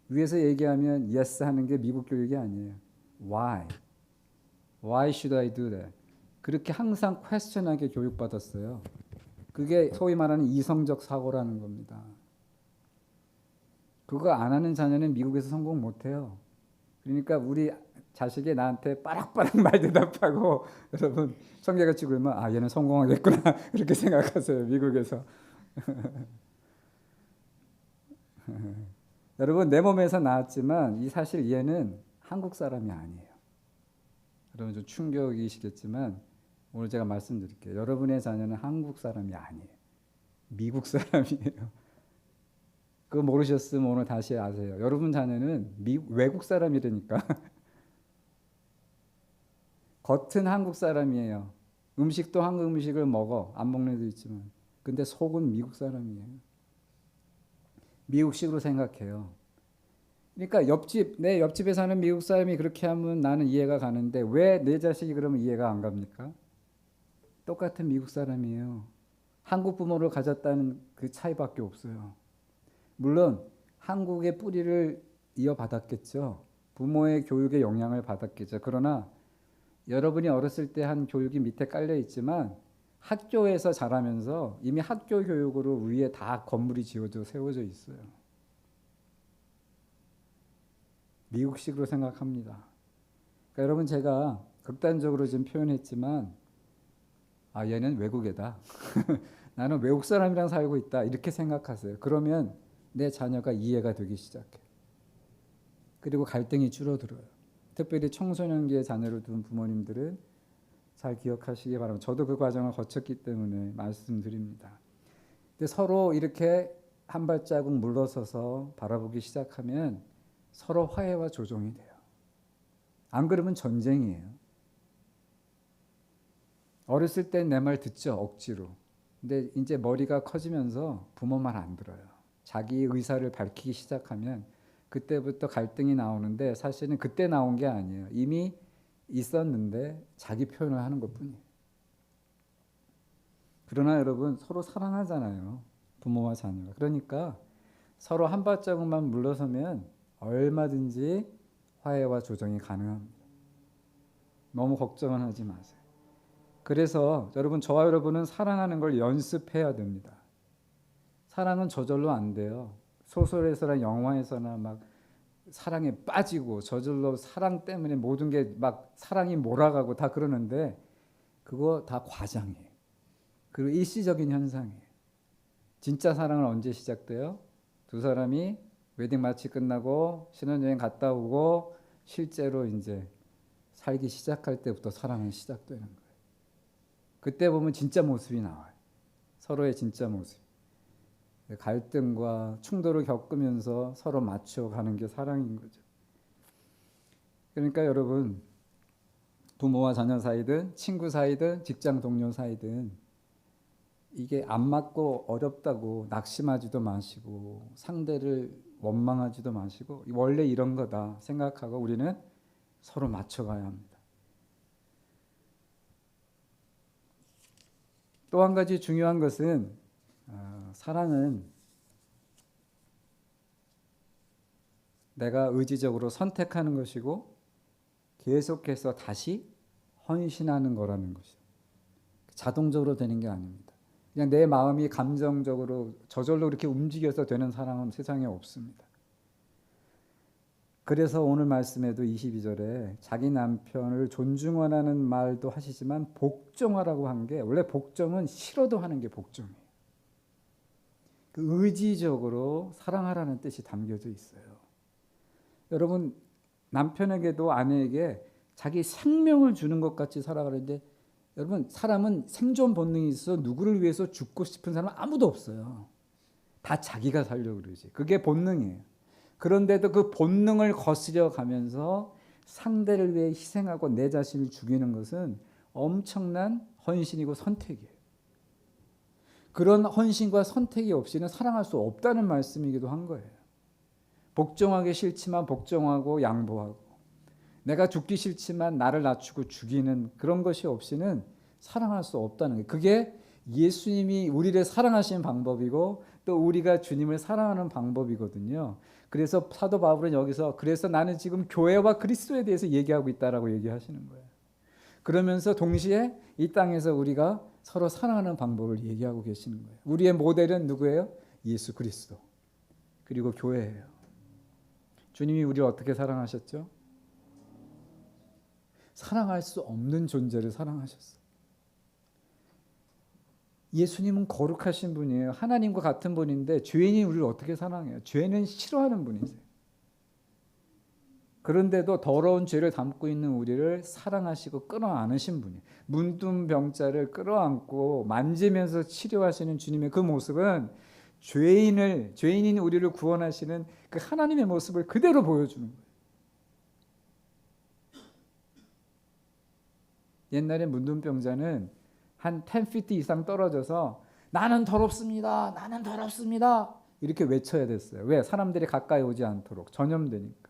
위에서 얘기하면 yes 하는 게 미국 교육이 아니에요. Why? Why should I do that? 그렇게 항상 퀘스천하게 교육받았어요. 그게 소위 말하는 이성적 사고라는 겁니다. 그거 안 하는 자녀는 미국에서 성공 못해요. 그러니까 우리 자식이 나한테 빠락빠락 말 대답하고 여러분 청개같이 굴면 아 얘는 성공하겠구나 그렇게 생각하세요. 미국에서. 여러분 내 몸에서 나왔지만 이 사실 얘는 한국 사람이 아니에요. 여러분 좀 충격이시겠지만 오늘 제가 말씀드릴게요. 여러분의 자녀는 한국 사람이 아니에요. 미국 사람이에요. 그거 모르셨으면 오늘 다시 아세요. 여러분 자녀는 외국 사람이라니까. 겉은 한국 사람이에요. 음식도 한국 음식을 먹어. 안 먹는 애도 있지만. 근데 속은 미국 사람이에요. 미국식으로 생각해요. 그러니까 내 옆집에 사는 미국 사람이 그렇게 하면 나는 이해가 가는데 왜 내 자식이 그러면 이해가 안 갑니까? 똑같은 미국 사람이에요. 한국 부모를 가졌다는 그 차이밖에 없어요. 물론 한국의 뿌리를 이어받았겠죠. 부모의 교육의 영향을 받았겠죠. 그러나 여러분이 어렸을 때 한 교육이 밑에 깔려 있지만 학교에서 자라면서 이미 학교 교육으로 위에 다 건물이 세워져 있어요. 미국식으로 생각합니다. 그러니까 여러분 제가 극단적으로 좀 표현했지만 아 얘는 외국애다. 나는 외국 사람이랑 살고 있다. 이렇게 생각하세요. 그러면 내 자녀가 이해가 되기 시작해요. 그리고 갈등이 줄어들어요. 특별히 청소년기의 자녀를 둔 부모님들은 잘 기억하시기 바랍니다. 저도 그 과정을 거쳤기 때문에 말씀드립니다. 근데 서로 이렇게 한 발자국 물러서서 바라보기 시작하면 서로 화해와 조정이 돼요. 안 그러면 전쟁이에요. 어렸을 땐 내 말 듣죠, 억지로. 근데 이제 머리가 커지면서 부모 말 안 들어요. 자기 의사를 밝히기 시작하면 그때부터 갈등이 나오는데 사실은 그때 나온 게 아니에요. 이미 있었는데 자기 표현을 하는 것뿐이에요. 그러나 여러분 서로 사랑하잖아요. 부모와 자녀가. 그러니까 서로 한 발자국만 물러서면 얼마든지 화해와 조정이 가능합니다. 너무 걱정은 하지 마세요. 그래서 여러분 저와 여러분은 사랑하는 걸 연습해야 됩니다. 사랑은 저절로 안 돼요. 소설에서나 영화에서나 막 사랑에 빠지고 저절로 사랑 때문에 모든 게 막 사랑이 몰아가고 다 그러는데 그거 다 과장이에요. 그리고 일시적인 현상이에요. 진짜 사랑은 언제 시작돼요? 두 사람이 웨딩 마치 끝나고 신혼여행 갔다 오고 실제로 이제 살기 시작할 때부터 사랑은 시작되는 거예요. 그때 보면 진짜 모습이 나와요. 서로의 진짜 모습. 갈등과 충돌을 겪으면서 서로 맞춰가는 게 사랑인 거죠. 그러니까 여러분 부모와 자녀 사이든 친구 사이든 직장 동료 사이든 이게 안 맞고 어렵다고 낙심하지도 마시고 상대를 원망하지도 마시고 원래 이런 거다 생각하고 우리는 서로 맞춰가야 합니다. 또 한 가지 중요한 것은 사랑은 내가 의지적으로 선택하는 것이고 계속해서 다시 헌신하는 거라는 것이에요. 자동적으로 되는 게 아닙니다. 그냥 내 마음이 감정적으로 저절로 이렇게 움직여서 되는 사랑은 세상에 없습니다. 그래서 오늘 말씀에도 22절에 자기 남편을 존중하라는 말도 하시지만 복종하라고 한 게 원래 복종은 싫어도 하는 게 복종이에요. 그 의지적으로 사랑하라는 뜻이 담겨져 있어요. 여러분 남편에게도 아내에게 자기 생명을 주는 것 같이 살아가는데 여러분 사람은 생존 본능이 있어 누구를 위해서 죽고 싶은 사람은 아무도 없어요. 다 자기가 살려고 그러지. 그게 본능이에요. 그런데도 그 본능을 거스려 가면서 상대를 위해 희생하고 내 자신을 죽이는 것은 엄청난 헌신이고 선택이에요. 그런 헌신과 선택이 없이는 사랑할 수 없다는 말씀이기도 한 거예요. 복종하기 싫지만 복종하고 양보하고 내가 죽기 싫지만 나를 낮추고 죽이는 그런 것이 없이는 사랑할 수 없다는 거예요. 그게 예수님이 우리를 사랑하시는 방법이고 또 우리가 주님을 사랑하는 방법이거든요. 그래서 사도 바울은 여기서 그래서 나는 지금 교회와 그리스도에 대해서 얘기하고 있다라고 얘기하시는 거예요. 그러면서 동시에 이 땅에서 우리가 서로 사랑하는 방법을 얘기하고 계시는 거예요. 우리의 모델은 누구예요? 예수 그리스도. 그리고 교회예요. 주님이 우리를 어떻게 사랑하셨죠? 사랑할 수 없는 존재를 사랑하셨어요. 예수님은 거룩하신 분이에요. 하나님과 같은 분인데 죄인이 우리를 어떻게 사랑해요? 죄는 싫어하는 분이세요. 그런데도 더러운 죄를 담고 있는 우리를 사랑하시고 끌어안으신 분이에요. 문둥병자를 끌어안고 만지면서 치료하시는 주님의 그 모습은 죄인인 우리를 구원하시는 그 하나님의 모습을 그대로 보여주는 거예요. 옛날에 문둥병자는 한 10feet 이상 떨어져서 나는 더럽습니다. 나는 더럽습니다. 이렇게 외쳐야 됐어요. 왜? 사람들이 가까이 오지 않도록 전염되니까.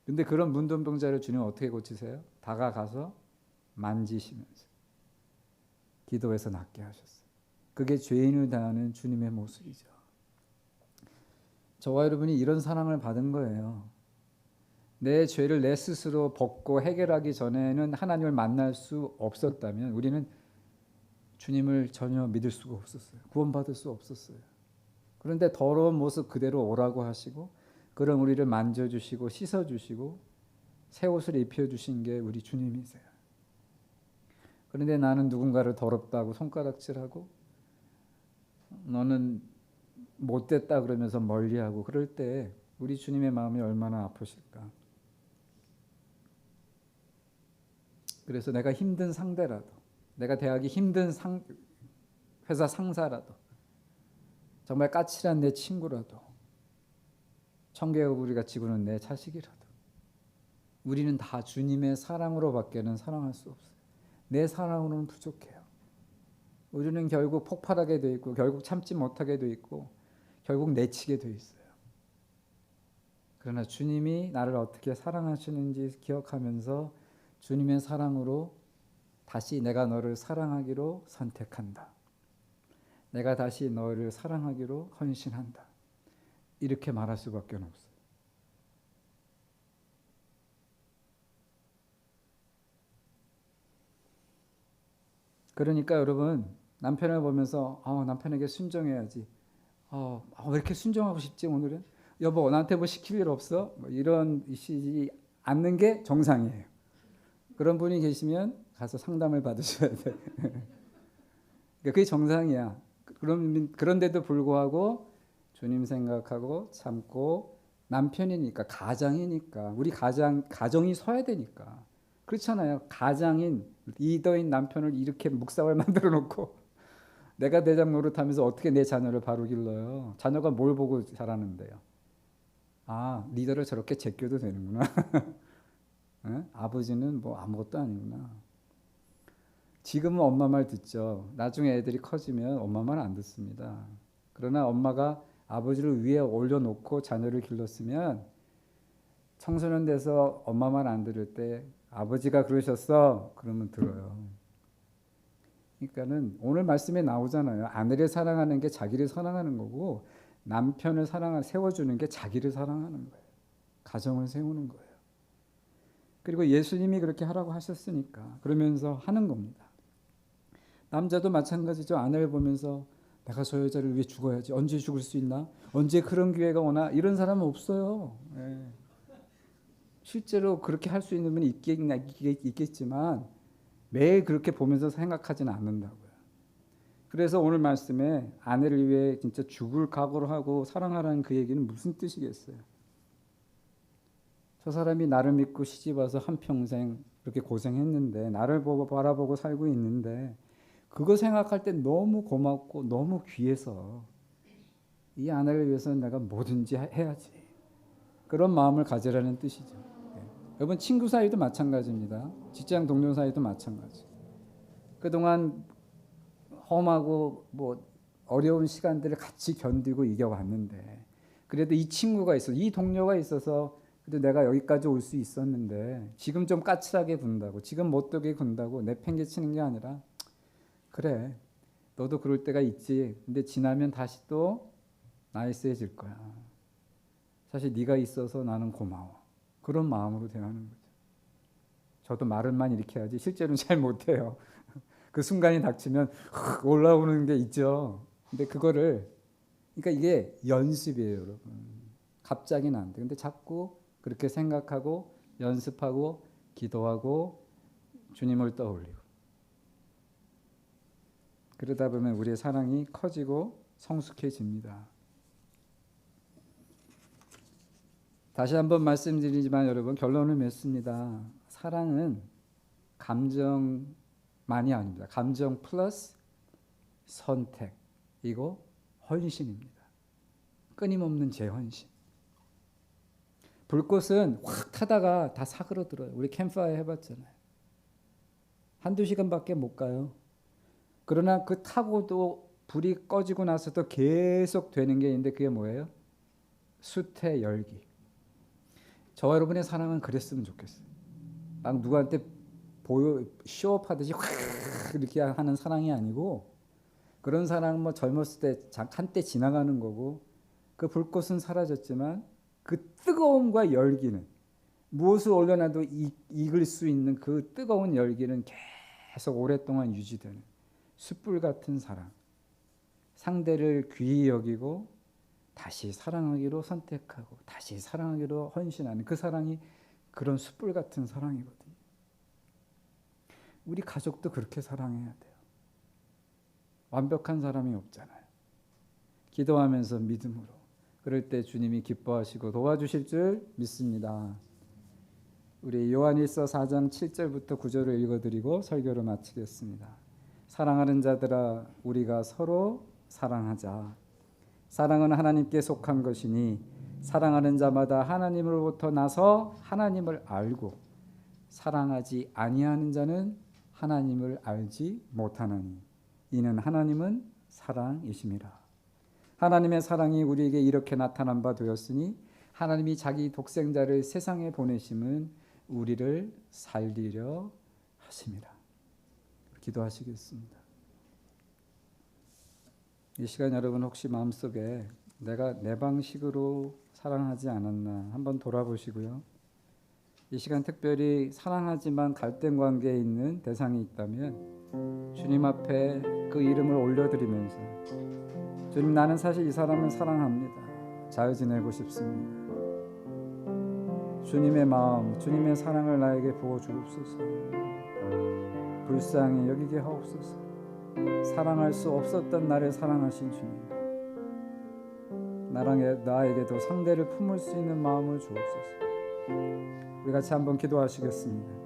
근데 그런 문둥병자를 주님은 어떻게 고치세요? 다가가서 만지시면서 기도해서 낫게 하셨어요. 그게 죄인을 대하는 주님의 모습이죠. 저와 여러분이 이런 사랑을 받은 거예요. 내 죄를 내 스스로 벗고 해결하기 전에는 하나님을 만날 수 없었다면 우리는 주님을 전혀 믿을 수가 없었어요. 구원받을 수 없었어요. 그런데 더러운 모습 그대로 오라고 하시고 그런 우리를 만져주시고 씻어주시고 새 옷을 입혀주신 게 우리 주님이세요. 그런데 나는 누군가를 더럽다고 손가락질하고 너는 못됐다 그러면서 멀리하고 그럴 때 우리 주님의 마음이 얼마나 아프실까. 그래서 내가 힘든 상대라도 내가 대하기 힘든 회사 상사라도 정말 까칠한 내 친구라도 청개국 우리가 지구는 내 자식이라도 우리는 다 주님의 사랑으로 밖에는 사랑할 수 없어요. 내 사랑으로는 부족해요. 우리는 결국 폭발하게 돼 있고 결국 참지 못하게 돼 있고 결국 내치게 돼 있어요. 그러나 주님이 나를 어떻게 사랑하시는지 기억하면서 주님의 사랑으로 다시 내가 너를 사랑하기로 선택한다. 내가 다시 너를 사랑하기로 헌신한다. 이렇게 말할 수밖에 없어요. 그러니까 여러분 남편을 보면서 남편에게 순종해야지. 왜 이렇게 순종하고 싶지 오늘은? 여보 나한테 뭐 시킬 일 없어? 뭐 이런 이시지 않는 게 정상이에요. 그런 분이 계시면 가서 상담을 받으셔야 돼요. 그러니까 그게 정상이야. 그런데도 불구하고 주님 생각하고 참고 남편이니까 가장이니까 우리 가정이 서야 되니까 그렇잖아요. 가장인 리더인 남편을 이렇게 묵사발 만들어 놓고 내가 대장 노릇하면서 어떻게 내 자녀를 바로 길러요? 자녀가 뭘 보고 자라는데요? 리더를 저렇게 제껴도 되는구나. 아버지는 뭐 아무것도 아니구나. 지금은 엄마 말 듣죠. 나중에 애들이 커지면 엄마 말 안 듣습니다. 그러나 엄마가 아버지를 위에 올려놓고 자녀를 길렀으면 청소년 돼서 엄마 말 안 들을 때 아버지가 그러셨어? 그러면 들어요. 그러니까는 오늘 말씀에 나오잖아요. 아내를 사랑하는 게 자기를 사랑하는 거고 남편을 세워주는 게 자기를 사랑하는 거예요. 가정을 세우는 거예요. 그리고 예수님이 그렇게 하라고 하셨으니까 그러면서 하는 겁니다. 남자도 마찬가지죠. 아내를 보면서 내가 저 여자를 위해 죽어야지. 언제 죽을 수 있나? 언제 그런 기회가 오나? 이런 사람은 없어요. 예. 실제로 그렇게 할 수 있는 분이 있겠지만 매일 그렇게 보면서 생각하지는 않는다고요. 그래서 오늘 말씀에 아내를 위해 진짜 죽을 각오를 하고 사랑하라는 그 얘기는 무슨 뜻이겠어요? 저 사람이 나를 믿고 시집와서 한평생 그렇게 고생했는데 나를 바라보고 살고 있는데 그거 생각할 때 너무 고맙고 너무 귀해서 이 아내를 위해서는 내가 뭐든지 해야지. 그런 마음을 가지라는 뜻이죠. 여러분 친구 사이도 마찬가지입니다. 직장 동료 사이도 마찬가지. 그동안 험하고 뭐 어려운 시간들을 같이 견디고 이겨왔는데 그래도 이 친구가 있어, 이 동료가 있어서 그래도 내가 여기까지 올 수 있었는데 지금 좀 까칠하게 군다고, 지금 못되게 군다고 내팽개치는 게 아니라 그래, 너도 그럴 때가 있지. 근데 지나면 다시 또 나이스해질 거야. 사실 네가 있어서 나는 고마워. 그런 마음으로 대하는 거죠. 저도 말을만 이렇게 하지 실제로는 잘 못해요. 그 순간이 닥치면 올라오는 게 있죠. 근데 그거를 그러니까 이게 연습이에요, 여러분. 갑자기는 안 돼. 근데 자꾸 그렇게 생각하고 연습하고 기도하고 주님을 떠올리고 그러다 보면 우리의 사랑이 커지고 성숙해집니다. 다시 한번 말씀드리지만 여러분 결론을 맺습니다. 사랑은 감정만이 아닙니다. 감정 플러스 선택이고 헌신입니다. 끊임없는 재헌신. 불꽃은 확 타다가 다 사그러들어요. 우리 캠프파이어 해봤잖아요. 한두 시간밖에 못 가요. 그러나 그 타고도 불이 꺼지고 나서도 계속 되는 게 있는데 그게 뭐예요? 숯의 열기. 저와 여러분의 사랑은 그랬으면 좋겠어요. 막 누구한테 쇼업하듯이 확 이렇게 하는 사랑이 아니고 그런 사랑은 뭐 젊었을 때 한때 지나가는 거고 그 불꽃은 사라졌지만 그 뜨거움과 열기는 무엇을 올려놔도 익을 수 있는 그 뜨거운 열기는 계속 오랫동안 유지되는 숯불 같은 사랑. 상대를 귀히 여기고 다시 사랑하기로 선택하고 다시 사랑하기로 헌신하는 그 사랑이 그런 숯불 같은 사랑이거든요. 우리 가족도 그렇게 사랑해야 돼요. 완벽한 사람이 없잖아요. 기도하면서 믿음으로 그럴 때 주님이 기뻐하시고 도와주실 줄 믿습니다. 우리 요한일서 4장 7절부터 9절을 읽어드리고 설교를 마치겠습니다. 사랑하는 자들아 우리가 서로 사랑하자. 사랑은 하나님께 속한 것이니 사랑하는 자마다 하나님으로부터 나서 하나님을 알고 사랑하지 아니하는 자는 하나님을 알지 못하나니 이는 하나님은 사랑이심이라. 하나님의 사랑이 우리에게 이렇게 나타난 바 되었으니 하나님이 자기 독생자를 세상에 보내심은 우리를 살리려 하심이라. 기도하시겠습니다. 이 시간 여러분 혹시 마음속에 내가 내 방식으로 사랑하지 않았나 한번 돌아보시고요. 이 시간 특별히 사랑하지만 갈등 관계에 있는 대상이 있다면 주님 앞에 그 이름을 올려드리면서 주님 나는 사실 이 사람을 사랑합니다. 잘 지내고 싶습니다. 주님의 마음, 주님의 사랑을 나에게 부어주옵소서. 불쌍히 여기게 하옵소서. 사랑할 수 없었던 나를 사랑하신 주님, 나에게도 상대를 품을 수 있는 마음을 주옵소서. 우리 같이 한번 기도하시겠습니다.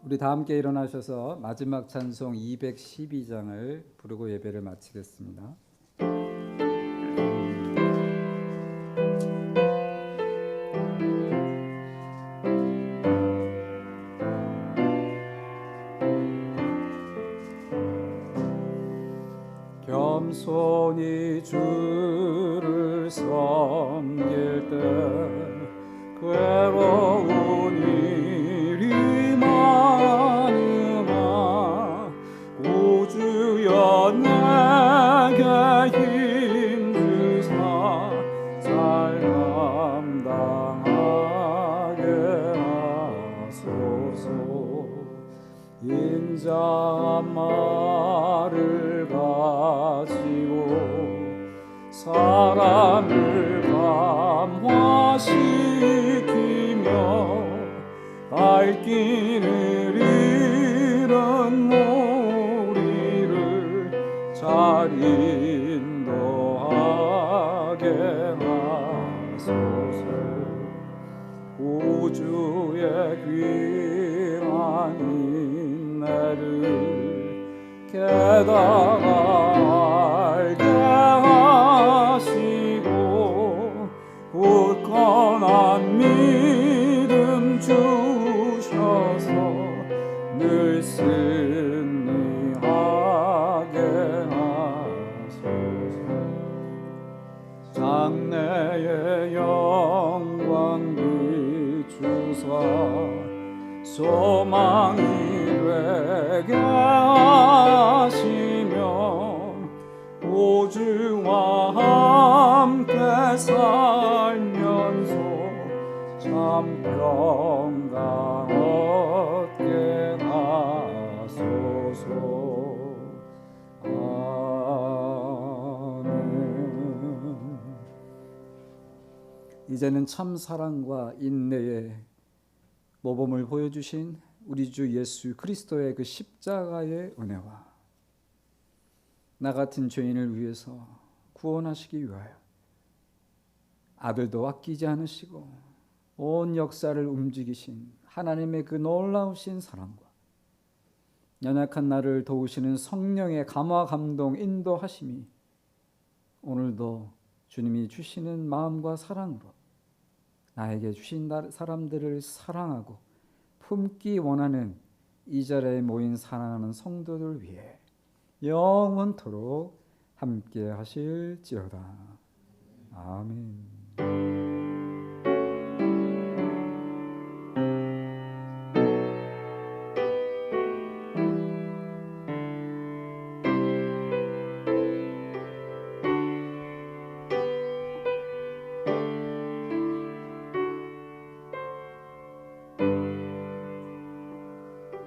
우리 다 함께 일어나셔서 마지막 찬송 212장을 부르고 예배를 마치겠습니다. 겸손히 주를 섬길 때 괴로운 일이 많으나 오 주여 내게 힘 주사 잘 감당하게 하소서. 인자한 말을 가지고 사람을 감화시키며 발길을 잃은 우리를 잘 인도하게 하소서. 우주의 귀한 인내를 깨달아 알게 하시고 굳건한 믿음 주셔서 늘 승리하게 하소서. 장래의 영광 비추사 소망이 되게 하시며 오주와 함께 살면서 참 평강 얻게 하소서. 아멘. 이제는 참 사랑과 인내의 모범을 보여주신 우리 주 예수 그리스도의 그 십자가의 은혜와 나 같은 죄인을 위해서 구원하시기 위하여 아들도 아끼지 않으시고 온 역사를 움직이신 하나님의 그 놀라우신 사랑과 연약한 나를 도우시는 성령의 감화 감동 인도하심이 오늘도 주님이 주시는 마음과 사랑으로 나에게 주신 사람들을 사랑하고 품기 원하는 이 자리에 모인 사랑하는 성도들 위해 영원토록 함께 하실지어다. 아멘.